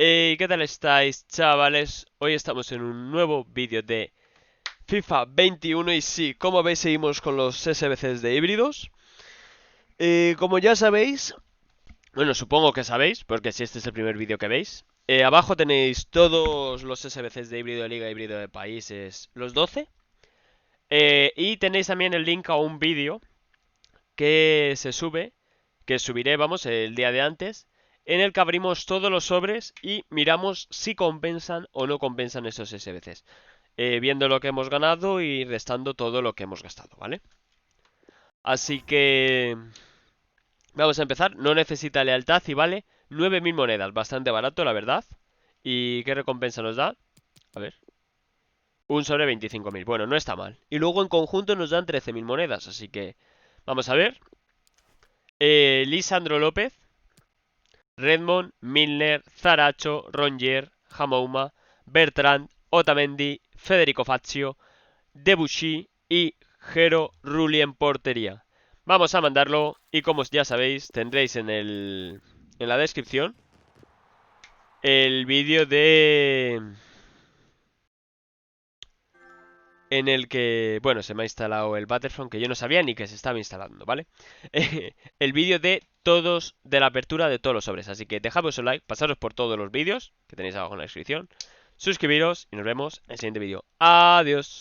¿Qué tal estáis, chavales? Hoy estamos en un nuevo vídeo de FIFA 21 y sí, como veis seguimos con los SBCs de híbridos. Como ya sabéis, bueno, supongo que sabéis, porque si este es el primer vídeo que veis, abajo tenéis todos los SBCs de híbrido de liga, híbrido de países, los 12. Y tenéis también el link a un vídeo que se sube, que subiré, vamos, el día de antes, en el que abrimos todos los sobres y miramos si compensan o no compensan esos SBCs. Viendo lo que hemos ganado y restando todo lo que hemos gastado, ¿vale? Así que vamos a empezar. No necesita lealtad y vale 9.000 monedas. Bastante barato, la verdad. ¿Y qué recompensa nos da? A ver. Un sobre 25.000. Bueno, no está mal. Y luego en conjunto nos dan 13.000 monedas. Así que vamos a ver. Lisandro López, Redmond, Milner, Zaracho, Rongier, Jamouma, Bertrand, Otamendi, Federico Fazio, Debuchy y Jero Rulli en portería. Vamos a mandarlo y como ya sabéis tendréis en la descripción el vídeo en el que, bueno, se me ha instalado el Battlefront, que yo no sabía ni que se estaba instalando, ¿vale? El vídeo de todos, de la apertura de todos los sobres. Así que dejadme un like, pasaros por todos los vídeos que tenéis abajo en la descripción, suscribiros y nos vemos en el siguiente vídeo. Adiós.